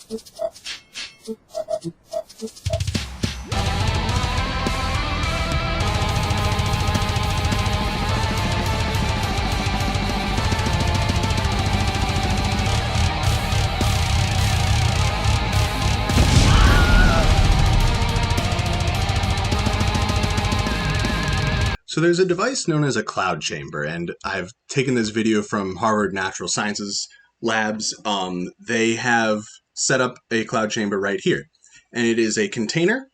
So there's a device known as a cloud chamber, and I've taken this video from Harvard Natural Sciences Labs. They have set up a cloud chamber right here, and it is a container,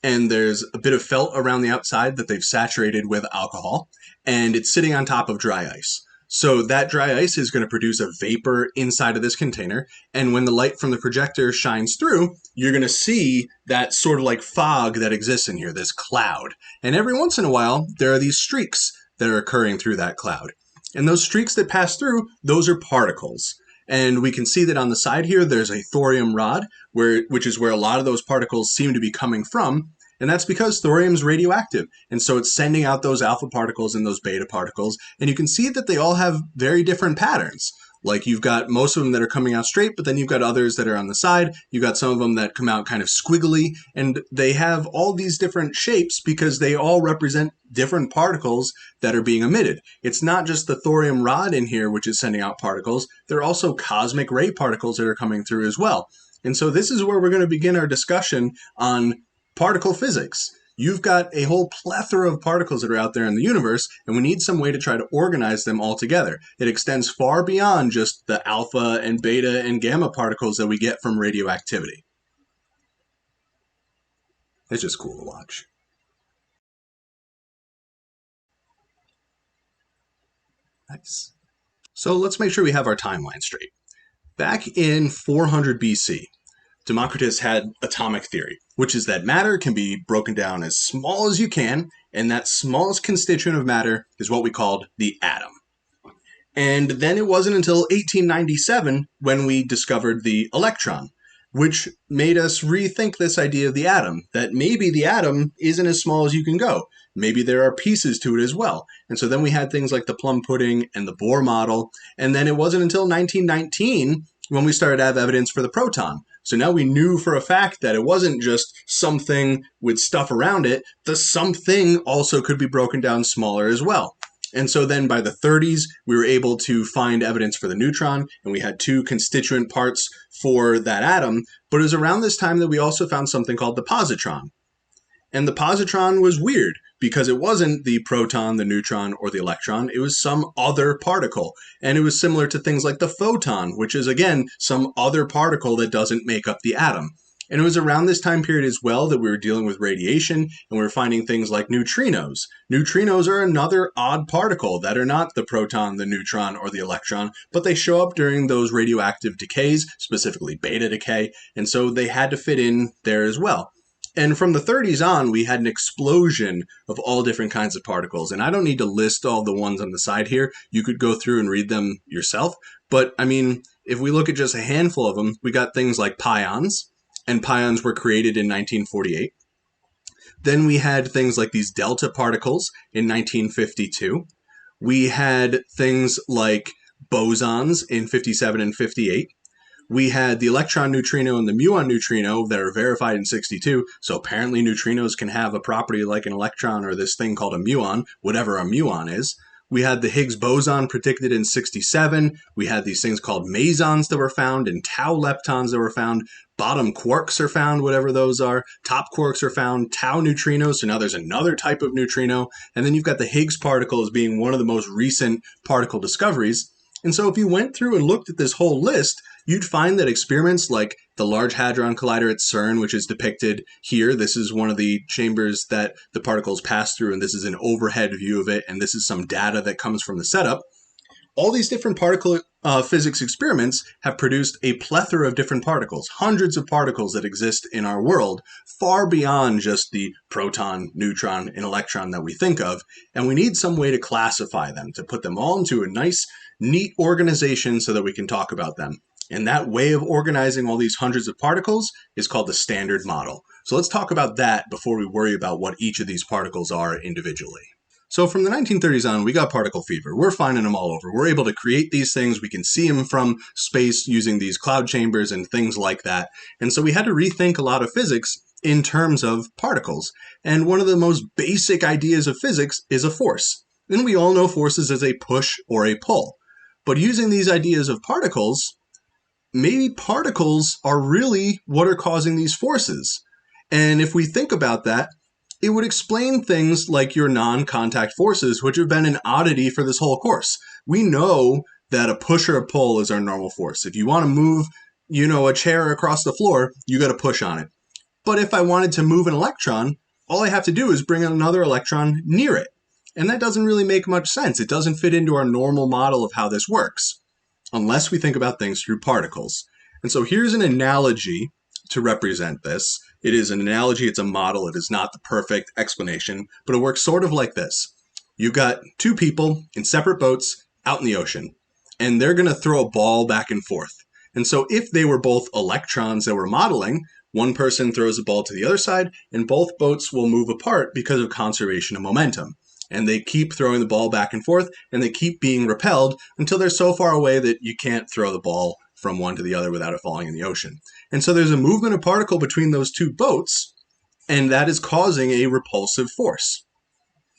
and there's a bit of felt around the outside that they've saturated with alcohol, and it's sitting on top of dry ice. So that dry ice is going to produce a vapor inside of this container, and when the light from the projector shines through, you're going to see that sort of like fog that exists in here, this cloud. And every once in a while, there are these streaks that are occurring through that cloud. And those streaks that pass through, those are particles. And we can see that on the side here, there's a thorium rod, which is where a lot of those particles seem to be coming from. And that's because thorium's radioactive. And so it's sending out those alpha particles and those beta particles. And you can see that they all have very different patterns. Like you've got most of them that are coming out straight, but then you've got others that are on the side. You've got some of them that come out kind of squiggly. And they have all these different shapes because they all represent different particles that are being emitted. It's not just the thorium rod in here which is sending out particles. There are also cosmic ray particles that are coming through as well. And so this is where we're going to begin our discussion on particle physics. You've got a whole plethora of particles that are out there in the universe, and we need some way to try to organize them all together. It extends far beyond just the alpha and beta and gamma particles that we get from radioactivity. It's just cool to watch. Nice. So let's make sure we have our timeline straight. Back in 400 BC, Democritus had atomic theory, which is that matter can be broken down as small as you can, and that smallest constituent of matter is what we called the atom. And then it wasn't until 1897 when we discovered the electron, which made us rethink this idea of the atom, that maybe the atom isn't as small as you can go. Maybe there are pieces to it as well. And so then we had things like the plum pudding and the Bohr model, and then it wasn't until 1919 when we started to have evidence for the proton. So now we knew for a fact that it wasn't just something with stuff around it, the something also could be broken down smaller as well. And so then by the 30s, we were able to find evidence for the neutron, and we had two constituent parts for that atom. But it was around this time that we also found something called the positron. And the positron was weird because it wasn't the proton, the neutron, or the electron. It was some other particle. And it was similar to things like the photon, which is, again, some other particle that doesn't make up the atom. And it was around this time period as well that we were dealing with radiation, and we were finding things like neutrinos. Neutrinos are another odd particle that are not the proton, the neutron, or the electron, but they show up during those radioactive decays, specifically beta decay, and so they had to fit in there as well. And from the 30s on, we had an explosion of all different kinds of particles. And I don't need to list all the ones on the side here. You could go through and read them yourself. But, I mean, if we look at just a handful of them, we got things like pions. And pions were created in 1948. Then we had things like these delta particles in 1952. We had things like bosons in 57 and 58. We had the electron neutrino and the muon neutrino that are verified in 62. So apparently neutrinos can have a property like an electron or this thing called a muon, whatever a muon is. We had the Higgs boson predicted in 67. We had these things called mesons that were found and tau leptons that were found. Bottom quarks are found, whatever those are. Top quarks are found. Tau neutrinos, so now there's another type of neutrino. And then you've got the Higgs particle as being one of the most recent particle discoveries. And so if you went through and looked at this whole list, you'd find that experiments like the Large Hadron Collider at CERN, which is depicted here, this is one of the chambers that the particles pass through, and this is an overhead view of it, and this is some data that comes from the setup. All these different particle physics experiments have produced a plethora of different particles, hundreds of particles that exist in our world, far beyond just the proton, neutron, and electron that we think of, and we need some way to classify them, to put them all into a nice, neat organization so that we can talk about them. And that way of organizing all these hundreds of particles is called the Standard Model. So let's talk about that before we worry about what each of these particles are individually. So from the 1930s on, we got particle fever. We're finding them all over. We're able to create these things. We can see them from space using these cloud chambers and things like that. And so we had to rethink a lot of physics in terms of particles. And one of the most basic ideas of physics is a force. And we all know forces as a push or a pull. But using these ideas of particles, maybe particles are really what are causing these forces. And if we think about that, it would explain things like your non-contact forces, which have been an oddity for this whole course. We know that a push or a pull is our normal force. If you want to move, a chair across the floor, you got to push on it. But if I wanted to move an electron, all I have to do is bring another electron near it. And that doesn't really make much sense. It doesn't fit into our normal model of how this works, unless we think about things through particles. And so here's an analogy to represent this. It is an analogy, it's a model, it is not the perfect explanation, but it works sort of like this. You've got two people in separate boats out in the ocean, and they're going to throw a ball back and forth. And so if they were both electrons that we're modeling, one person throws a ball to the other side, and both boats will move apart because of conservation of momentum. And they keep throwing the ball back and forth, and they keep being repelled until they're so far away that you can't throw the ball from one to the other without it falling in the ocean. And so there's a movement of particle between those two boats, and that is causing a repulsive force.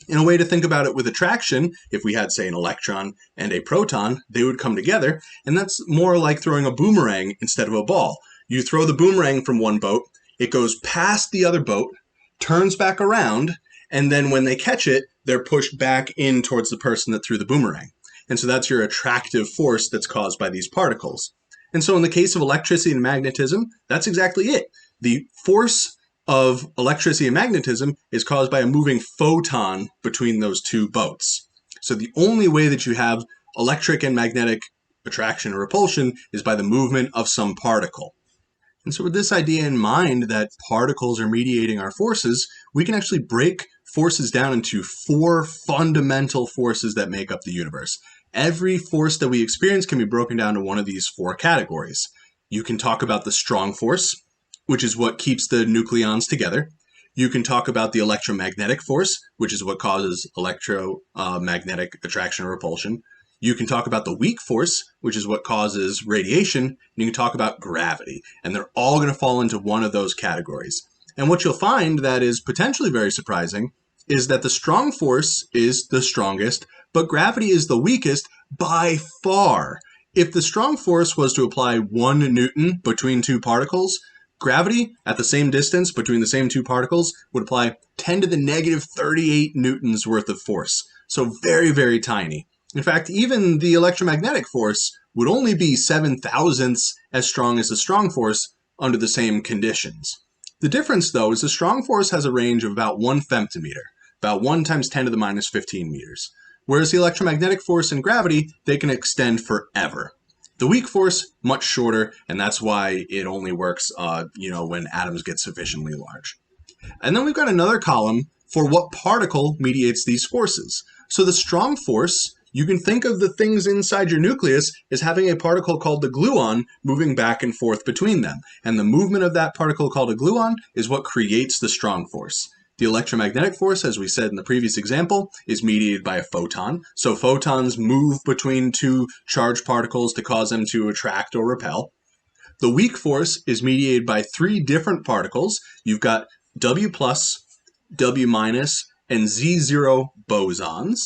In a way to think about it with attraction, if we had, say, an electron and a proton, they would come together, and that's more like throwing a boomerang instead of a ball. You throw the boomerang from one boat, it goes past the other boat, turns back around, and then when they catch it, they're pushed back in towards the person that threw the boomerang. And so that's your attractive force that's caused by these particles. And so in the case of electricity and magnetism, that's exactly it. The force of electricity and magnetism is caused by a moving photon between those two boats. So the only way that you have electric and magnetic attraction or repulsion is by the movement of some particle. And so with this idea in mind that particles are mediating our forces, we can actually break forces down into four fundamental forces that make up the universe. Every force that we experience can be broken down to one of these four categories. You can talk about the strong force, which is what keeps the nucleons together. You can talk about the electromagnetic force, which is what causes electromagnetic attraction or repulsion. You can talk about the weak force, which is what causes radiation. And you can talk about gravity. And they're all going to fall into one of those categories. And what you'll find that is potentially very surprising is that the strong force is the strongest, but gravity is the weakest by far. If the strong force was to apply 1 Newton between two particles, gravity at the same distance between the same two particles would apply 10 to the negative 38 newtons worth of force. So very, very tiny. In fact, even the electromagnetic force would only be 7/1000ths as strong as the strong force under the same conditions. The difference, though, is the strong force has a range of about 1 femtometer, about 1 times 10 to the minus 15 meters. Whereas the electromagnetic force and gravity, they can extend forever. The weak force, much shorter, and that's why it only works, when atoms get sufficiently large. And then we've got another column for what particle mediates these forces. So the strong force, you can think of the things inside your nucleus as having a particle called the gluon moving back and forth between them. And the movement of that particle called a gluon is what creates the strong force. The electromagnetic force, as we said in the previous example, is mediated by a photon. So photons move between two charged particles to cause them to attract or repel. The weak force is mediated by 3 different particles. You've got W+, W-, and Z0 bosons.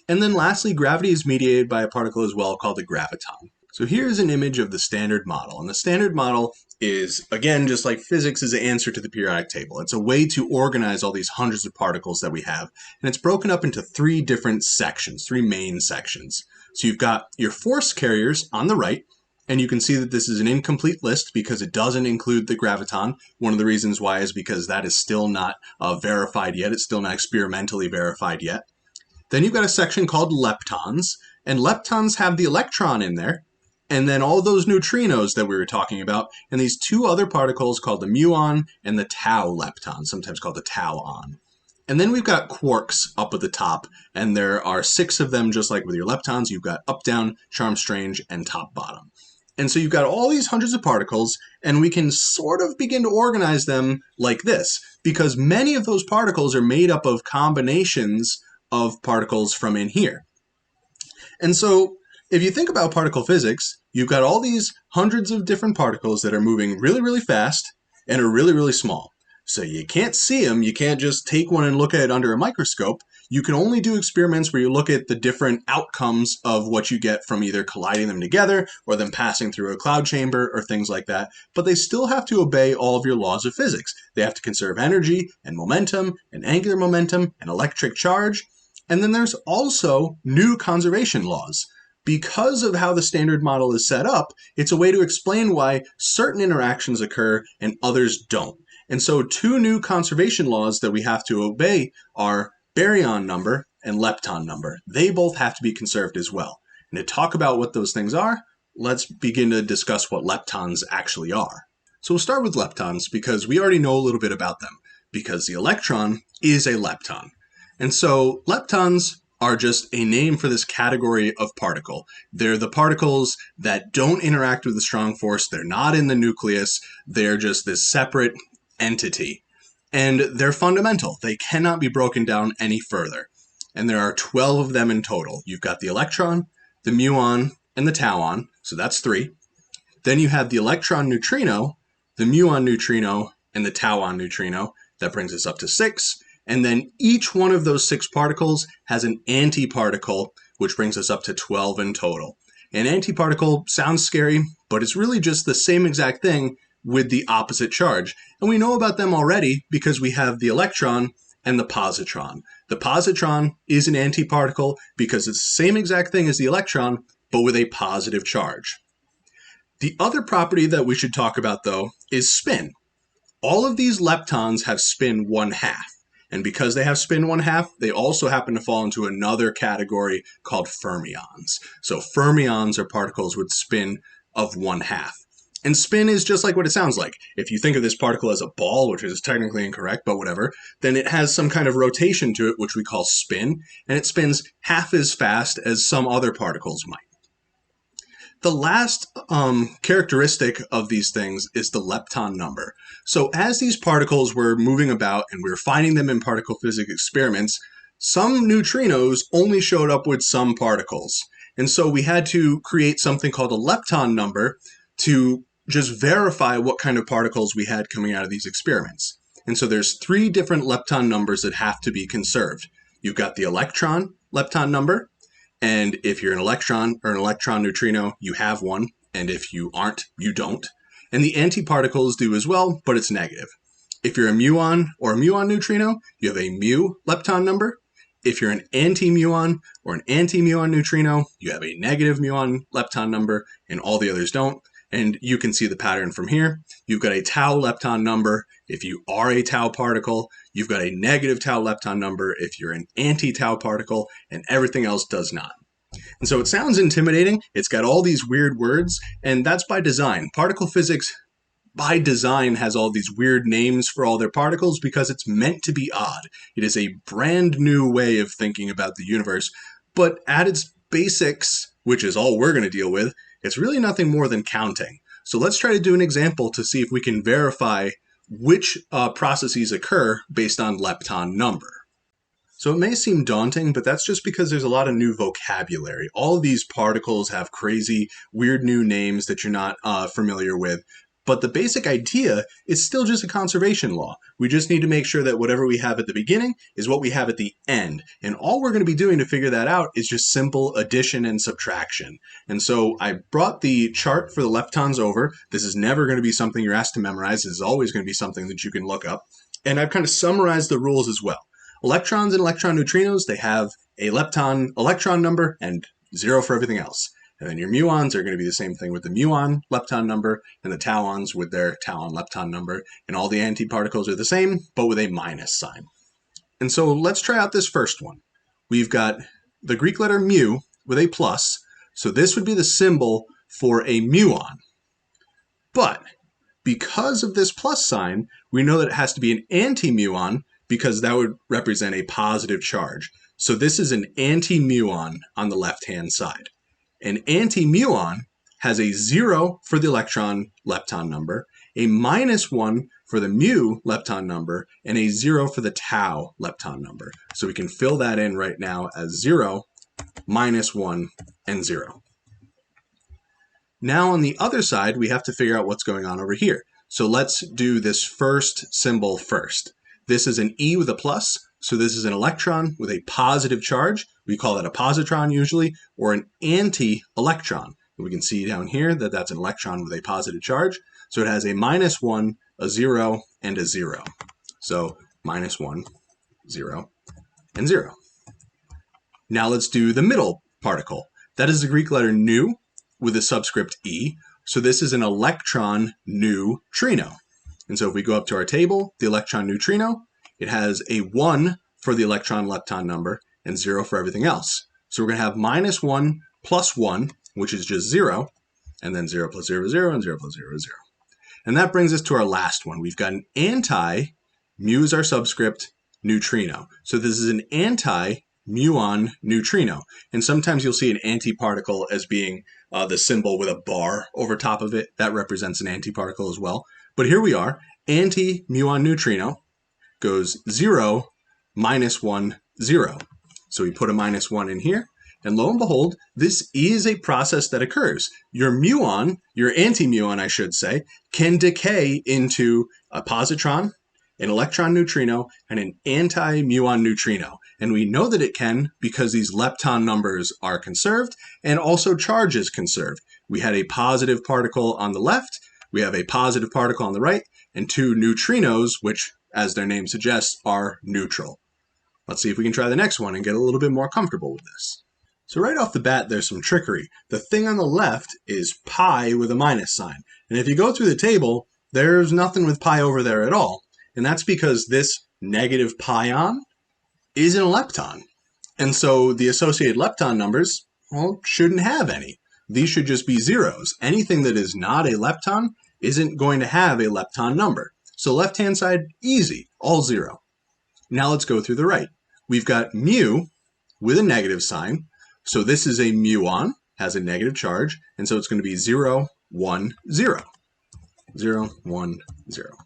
And then lastly, gravity is mediated by a particle as well called the graviton. So here's an image of the standard model. And the standard model is, again, just like physics is an answer to the periodic table. It's a way to organize all these hundreds of particles that we have. And it's broken up into 3 different sections, 3 main sections. So you've got your force carriers on the right. And you can see that this is an incomplete list because it doesn't include the graviton. One of the reasons why is because that is still not verified yet. It's still not experimentally verified yet. Then you've got a section called leptons, and leptons have the electron in there, and then all those neutrinos that we were talking about, and these 2 other particles called the muon and the tau lepton, sometimes called the tauon. And then we've got quarks up at the top, and there are 6 of them just like with your leptons. You've got up, down, charm, strange, and top, bottom. And so you've got all these hundreds of particles, and we can sort of begin to organize them like this, because many of those particles are made up of combinations of particles from in here. And so if you think about particle physics, you've got all these hundreds of different particles that are moving really, really fast and are really, really small. So you can't see them. You can't just take one and look at it under a microscope. You can only do experiments where you look at the different outcomes of what you get from either colliding them together or them passing through a cloud chamber or things like that. But they still have to obey all of your laws of physics. They have to conserve energy and momentum and angular momentum and electric charge. And then there's also new conservation laws. Because of how the standard model is set up, it's a way to explain why certain interactions occur and others don't. And so two new conservation laws that we have to obey are baryon number and lepton number. They both have to be conserved as well. And to talk about what those things are, let's begin to discuss what leptons actually are. So we'll start with leptons because we already know a little bit about them, because the electron is a lepton. And so leptons are just a name for this category of particle. They're the particles that don't interact with the strong force. They're not in the nucleus. They're just this separate entity. And they're fundamental. They cannot be broken down any further. And there are 12 of them in total. You've got the electron, the muon, and the tauon. So that's 3. Then you have the electron neutrino, the muon neutrino, and the tauon neutrino. That brings us up to 6. And then each one of those 6 particles has an antiparticle, which brings us up to 12 in total. An antiparticle sounds scary, but it's really just the same exact thing with the opposite charge. And we know about them already because we have the electron and the positron. The positron is an antiparticle because it's the same exact thing as the electron, but with a positive charge. The other property that we should talk about, though, is spin. All of these leptons have spin 1/2. And because they have spin 1/2, they also happen to fall into another category called fermions. So fermions are particles with spin of 1/2. And spin is just like what it sounds like. If you think of this particle as a ball, which is technically incorrect, but whatever, then it has some kind of rotation to it, which we call spin, and it spins half as fast as some other particles might. The last characteristic of these things is the lepton number. So as these particles were moving about and we were finding them in particle physics experiments, some neutrinos only showed up with some particles. And so we had to create something called a lepton number to just verify what kind of particles we had coming out of these experiments. And so there's 3 different lepton numbers that have to be conserved. You've got the electron lepton number, and if you're an electron or an electron neutrino, you have one, and if you aren't, you don't. And the antiparticles do as well, but it's negative. If you're a muon or a muon neutrino, you have a mu lepton number. If you're an anti-muon or an anti-muon neutrino, you have a negative muon lepton number, and all the others don't. And you can see the pattern from here. You've got a tau lepton number if you are a tau particle. You've got a negative tau lepton number if you're an anti-tau particle, and everything else does not. And so it sounds intimidating. It's got all these weird words, and that's by design. Particle physics, by design, has all these weird names for all their particles because it's meant to be odd. It is a brand new way of thinking about the universe, but at its basics, which is all we're going to deal with, it's really nothing more than counting. So let's try to do an example to see if we can verify which processes occur based on lepton number. So it may seem daunting, but that's just because there's a lot of new vocabulary. All of these particles have crazy, weird new names that you're not familiar with. But the basic idea is still just a conservation law. We just need to make sure that whatever we have at the beginning is what we have at the end. And all we're going to be doing to figure that out is just simple addition and subtraction. And so I brought the chart for the leptons over. This is never going to be something you're asked to memorize. This is always going to be something that you can look up. And I've kind of summarized the rules as well. Electrons and electron neutrinos, they have a lepton electron number and 0 for everything else. And then your muons are going to be the same thing with the muon lepton number and the tauons with their tauon lepton number. And all the antiparticles are the same, but with a minus sign. And so let's try out this first one. We've got the Greek letter mu with a plus. So this would be the symbol for a muon. But because of this plus sign, we know that it has to be an anti-muon because that would represent a positive charge. So this is an anti-muon on the left-hand side. An anti-muon has a 0 for the electron lepton number a -1 for the mu lepton number, and a 0 for the tau lepton number. So we can fill that in right now as 0, -1, and 0. Now on the other side, we have to figure out what's going on over here. So let's do this first symbol first. This is an E with a plus, so this is an electron with a positive charge. We call that a positron usually, or an anti-electron. We can see down here that that's an electron with a positive charge. So it has a -1, a 0, and a 0. So -1, 0, and 0. Now let's do the middle particle. That is the Greek letter nu with a subscript E. So this is an electron neutrino. And so if we go up to our table, the electron neutrino, it has a 1 for the electron lepton number and 0 for everything else. So we're going to have -1 plus 1, which is just 0, and then 0 plus 0 is 0, and 0 plus 0 is 0. And that brings us to our last one. We've got an anti, mu is our subscript, neutrino. So this is an anti-muon neutrino. And sometimes you'll see an antiparticle as being the symbol with a bar over top of it. That represents an antiparticle as well. But here we are, anti-muon neutrino goes 0, -1, 0. So we put a -1 in here. And lo and behold, this is a process that occurs. Your muon, your anti-muon, I should say, can decay into a positron, an electron neutrino, and an anti-muon neutrino. And we know that it can because these lepton numbers are conserved and also charge is conserved. We had a positive particle on the left, we have a positive particle on the right, and two neutrinos, which, as their name suggests, are neutral. Let's see if we can try the next one and get a little bit more comfortable with this. So right off the bat, there's some trickery. The thing on the left is pi with a minus sign. And if you go through the table, there's nothing with pi over there at all. And that's because this negative pion isn't a lepton. And so the associated lepton numbers, well, shouldn't have any. These should just be zeros. Anything that is not a lepton isn't going to have a lepton number. So left-hand side, easy, all 0. Now let's go through the right. We've got mu with a negative sign. So this is a muon, has a negative charge, and so it's going to be 0, 1, 0. 0, 1, 0.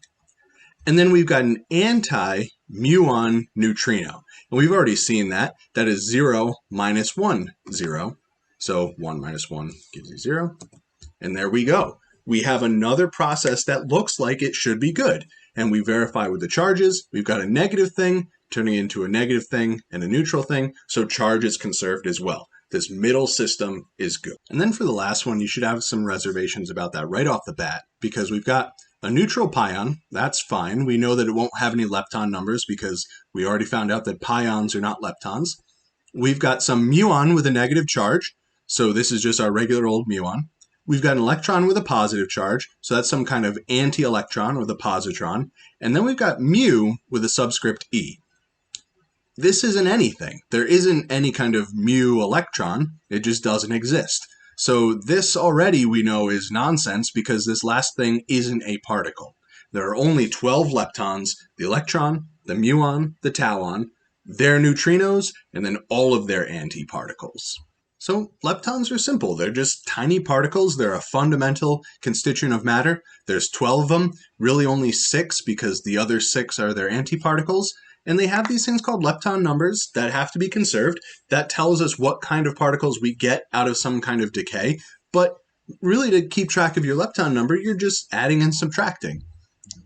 And then we've got an anti-muon neutrino. And we've already seen that. That is 0, -1, 0. So 1 minus 1 gives you 0. And there we go. We have another process that looks like it should be good. And we verify with the charges. We've got a negative thing turning into a negative thing and a neutral thing. So charge is conserved as well. This middle system is good. And then for the last one, you should have some reservations about that right off the bat, because we've got a neutral pion. That's fine. We know that it won't have any lepton numbers because we already found out that pions are not leptons. We've got some muon with a negative charge. So this is just our regular old muon. We've got an electron with a positive charge. So that's some kind of anti-electron or the positron. And then we've got mu with a subscript E. This isn't anything. There isn't any kind of mu electron. It just doesn't exist. So this already we know is nonsense because this last thing isn't a particle. There are only 12 leptons, the electron, the muon, the tauon, their neutrinos, and then all of their antiparticles. So leptons are simple. They're just tiny particles. They're a fundamental constituent of matter. There's 12 of them, really only 6 because the other 6 are their antiparticles. And they have these things called lepton numbers that have to be conserved. That tells us what kind of particles we get out of some kind of decay. But really, to keep track of your lepton number, you're just adding and subtracting.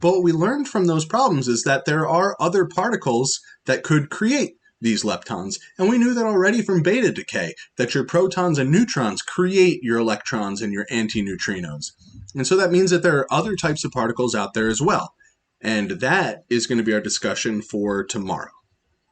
But what we learned from those problems is that there are other particles that could create these leptons. And we knew that already from beta decay, that your protons and neutrons create your electrons and your antineutrinos. And so that means that there are other types of particles out there as well. And that is going to be our discussion for tomorrow.